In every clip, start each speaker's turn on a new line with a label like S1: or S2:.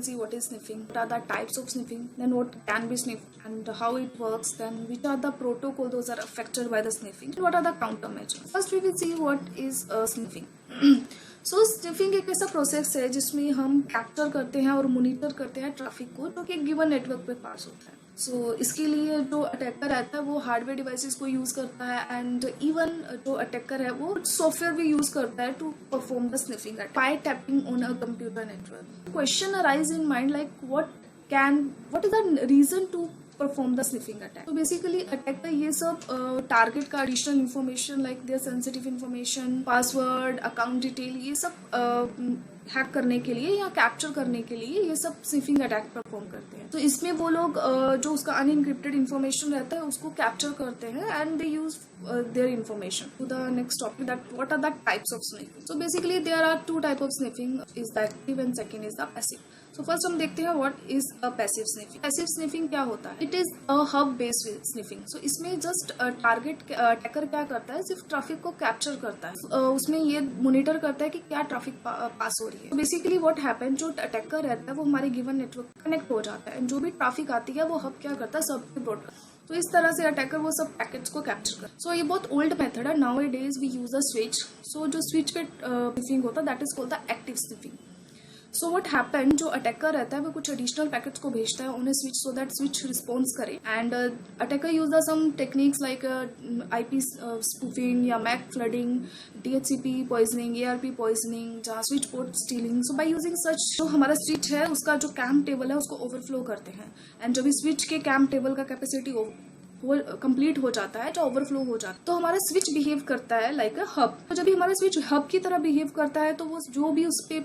S1: will see what is sniffing, what are the types of sniffing, then what can be sniffed and how it works, then which are the protocol those are affected by the sniffing, and what are the countermeasures. First we will see what is sniffing. So sniffing एक ऐसा process है जिसमें हम capture करते हैं और monitor करते हैं ट्रैफिक को जो कि एक गिवन नेटवर्क पे पास होता है. सो इसके लिए जो अटैकर रहता है वो हार्डवेयर डिवाइसेस को यूज करता है एंड इवन जो अटैकर है वो सॉफ्टवेयर भी यूज करता है to perform the sniffing attack by tapping on a computer network. Question arise in mind like what is the reason to perform the sniffing attack. So basically attacker ये सब target का additional information like their sensitive information, password, account detail, ये सब hack करने के लिए या capture करने के लिए ये सब स्निफिंग अटैक परफॉर्म करते हैं. तो इसमें वो लोग जो उसका अनइनक्रिप्टेड इन्फॉर्मेशन रहता है उसको कैप्चर करते हैं and they use their information. To the next topic that what are the types of sniffing. So basically there are two type of sniffing, is the active and second is the passive. So first हम देखते हैं what is a passive sniffing. Passive sniffing क्या होता है? It is a hub based sniffing. So इसमें just target attacker क्या करता है, सिर्फ ट्रैफिक को कैप्चर करता है. उसमें ये मॉनिटर करता है कि क्या ट्रैफिक पास हो रही है. बेसिकली व्हाट हैपन, जो अटैकर रहता है वो हमारे गिवन नेटवर्क कनेक्ट हो जाता है. जो भी ट्रैफिक आती है वो हब क्या करता है, सब पे ब्रॉडकास्ट. तो इस तरह से अटैकर वो सब पैकेट्स को कैप्चर कर. सो ये बहुत ओल्ड मेथड है. Nowadays we use a switch. So जो स्विच पे स्निफिंग होता है that is called the active sniffing. So what happen, जो अटैकर रहता है वो कुछ एडिशनल पैकेट्स को भेजता है उन्हें switch, so that switch response करे. And attacker use the some techniques like IP spoofing या MAC flooding, DHCP poisoning, ARP poisoning, जहाँ switch port stealing. So by using such जो हमारा स्विच है उसका जो कैम टेबल है उसको ओवरफ्लो करते हैं. एंड जो भी स्विच के कैम टेबल का कैपेसिटी वो कंप्लीट हो जाता है, जो ओवरफ्लो हो जाता है, तो हमारा स्विच बिहेव करता है लाइक अ हब. तो जब भी हमारा स्विच हब की तरह बिहेव करता है तो वो जो भी उस पे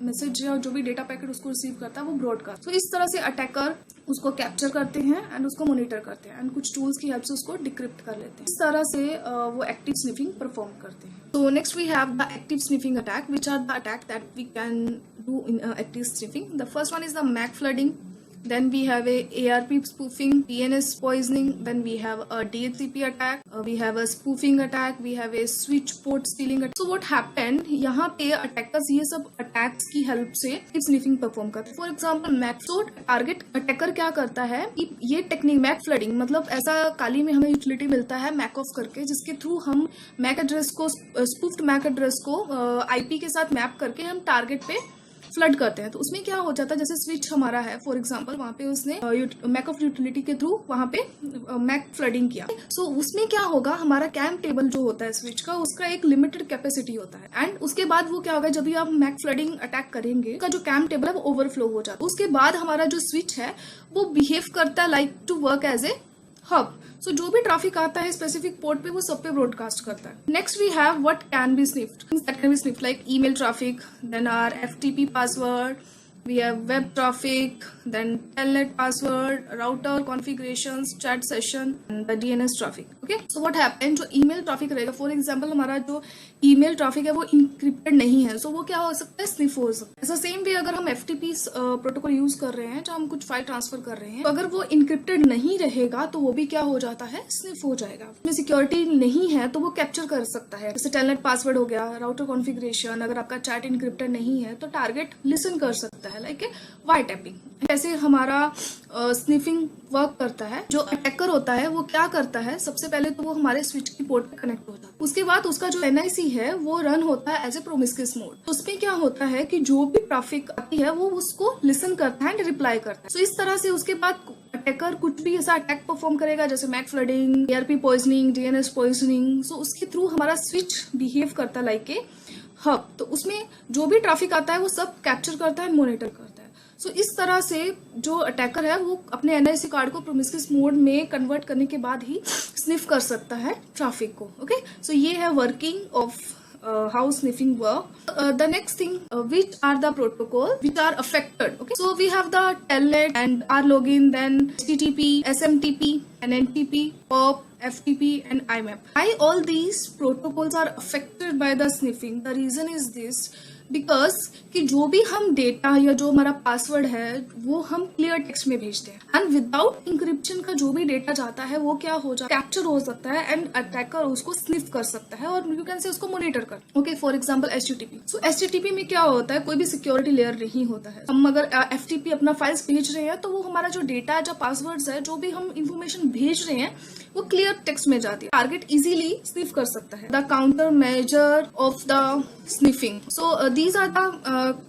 S1: मैसेज या जो भी डेटा पैकेट उसको रिसीव करता है वो ब्रॉडकास्ट. तो इस तरह से अटैकर उसको कैप्चर करते हैं एंड उसको मॉनिटर करते हैं एंड कुछ टूल्स की हेल्प से उसको डिक्रिप्ट कर लेते हैं. इस तरह से वो एक्टिव स्निफिंग परफॉर्म करते हैं. So next we have the active sniffing attack, which are the attack that we can do in active sniffing. The first one is the MAC flooding. Then we have a ARP spoofing, DNS poisoning. Then we have a DHCP attack. We have a spoofing attack. We have a switch port stealing attack. So what happened? यहाँ पे attackers ये सब attacks की help से sniffing perform करते हैं. For example, MAC. So target attacker क्या करता है? ये टेक्निक MAC flooding मतलब ऐसा काली में हमें यूटिलिटी मिलता है MAC ऑफ करके, जिसके थ्रू हम MAC एड्रेस को spoofed MAC एड्रेस को IP के साथ मैप करके हम टारगेट पे फ्लड करते हैं. तो उसमें क्या हो जाता है, जैसे स्विच हमारा है फॉर एग्जांपल, वहां पे उसने मैक ऑफ यूटिलिटी के थ्रू वहां पे मैक फ्लडिंग किया. सो उसमें क्या होगा, हमारा कैम टेबल जो होता है स्विच का उसका एक लिमिटेड कैपेसिटी होता है. एंड उसके बाद वो क्या होगा, जब भी आप मैक फ्लडिंग अटैक करेंगे उसका जो कैम टेबल है वो ओवरफ्लो हो जाता है. उसके बाद हमारा जो स्विच है वो बिहेव करता है like to work as a hub. So जो भी ट्रैफिक आता है स्पेसिफिक पोर्ट पे वो सब पे ब्रॉडकास्ट करता है. Next we have what can be sniffed. That can be sniffed like email traffic, then our FTP password, we have web traffic, then telnet password, router configurations, chat session and the DNS traffic. Okay, so what happened, जो email traffic रहेगा for example हमारा जो email traffic है वो encrypted नहीं है, so वो क्या हो सकता है, स्निफ हो सकता है. ऐसा सेम वे अगर हम FTP प्रोटोकॉल यूज कर रहे हैं जहाँ हम कुछ फाइल ट्रांसफर कर रहे हैं, तो अगर वो encrypted नहीं रहेगा तो वो भी क्या हो जाता है, स्निफ हो जाएगा. उसमें सिक्योरिटी नहीं है तो वो कैप्चर कर सकता है. जैसे telnet पासवर्ड हो गया, राउटर कॉन्फ़िगरेशन, अगर आपका चैट encrypted नहीं है तो टारगेट लिसन कर सकता है लाइक वाई टैपिंग. ऐसे हमारा स्निफिंग वर्क करता है. जो अटैकर होता है वो क्या करता है, सबसे पहले तो वो हमारे स्विच की पोर्ट पे कनेक्ट होता है. उसके बाद उसका जो NIC है वो रन होता है एज ए प्रोमिस्क्यूअस मोड. तो उसमें क्या होता है कि जो भी ट्रैफिक आती है वो उसको लिसन करता है एंड रिप्लाई करता है. तो इस तरह से उसके बाद अटैकर कुछ भी ऐसा अटैक परफॉर्म करेगा जैसे MAC flooding, ARP poisoning, DNS poisoning. So उसके थ्रू हमारा स्विच बिहेव करता है लाइक ए हब. तो उसमें जो भी ट्रैफिक आता है वो सब कैप्चर करता है, मॉनिटर करता है. सो इस तरह से जो अटैकर है वो अपने NIC कार्ड को प्रोमिस्क्यूअस मोड में कन्वर्ट करने के बाद ही स्निफ कर सकता है ट्रैफिक को. ओके, सो ये है working of how sniffing work. The next thing, which are the protocol which are affected. Okay, so we have the telnet and rlogin, then HTTP, SMTP, and NTP, POP, FTP, and IMAP. Why all these protocols are affected by the sniffing? The reason is this. Because कि जो भी हम data या जो हमारा password है वो हम क्लियर टेक्स्ट में भेजते हैं एंड विदाउट इंक्रिप्शन का जो भी डेटा जाता है वो क्या हो जाता है, कैप्चर हो सकता है एंड अटैकर उसको स्निफ कर सकता है और यू कैन से उसको मॉनिटर कर। Okay, for example HTTP। So HTTP में क्या होता है, कोई भी सिक्योरिटी लेयर नहीं होता है। हम अगर FTP अपना फाइल्स भेज रहे हैं तो वो हमारा जो डेटा है, जो पासवर्ड्स है, जो भी हम इंफॉर्मेशन भेज रहे हैं वो क्लियर टेक्स्ट में जाती है। टारगेट इजीली स्निफ कर सकता है। The counter measure of the sniffing. So these are the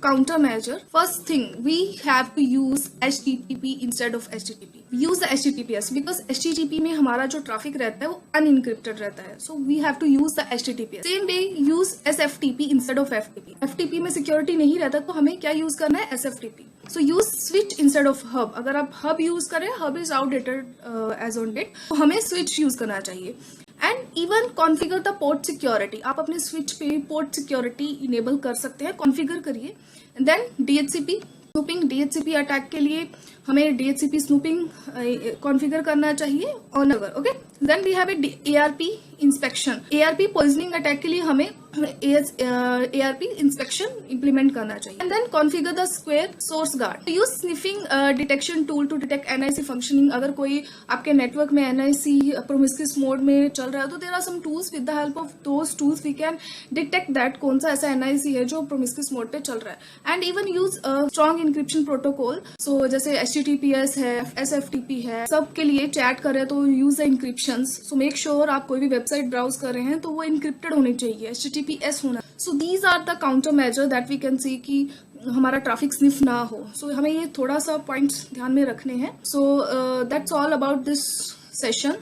S1: countermeasure. First thing, we have to use HTTP instead of HTTP. We use the HTTPS because HTTP में हमारा जो traffic रहता है वो unencrypted रहता है. So we have to use the HTTPS. Same way use SFTP instead of FTP. FTP में security नहीं रहता तो हमें क्या यूज करना है, SFTP. So use switch instead of hub. अगर आप hub यूज करें, hub is outdated as on date, तो हमें switch यूज करना चाहिए. And even configure the port security. आप अपने स्विच पे पोर्ट सिक्योरिटी इनेबल कर सकते हैं, कॉन्फ़िगर करिए. Then DHCP snooping. DHCP attack के लिए हमें DHCP स्नूपिंग कॉन्फ़िगर करना चाहिए ऑन अगर. Okay, then we have ARP inspection. ARP poisoning attack के लिए हमें ARP इंस्पेक्शन इंप्लीमेंट करना चाहिए. And then configure the square source guard. Use sniffing detection tool to detect NIC functioning. अगर कोई आपके नेटवर्क में NIC प्रोमिस्क्यूस मोड में चल रहा है तो there are some tools. With the help of those tools we can detect that कौन सा ऐसा NIC है जो प्रोमिस्क्यूस मोड पे चल रहा है. And even use strong encryption protocol. So जैसे HTTPS है, SFTP है, सब के लिए चैट कर रहे हैं तो use the encryption. So make sure आप कोई भी वेबसाइट ब्राउज कर रहे हैं तो वो इंक्रिप्टेड होनी चाहिए, HTTPS होना. So these are the counter measure that we can see कि हमारा ट्रैफिक स्निफ ना हो. सो हमें ये थोड़ा सा पॉइंट्स ध्यान में रखने हैं. So that's all about this session.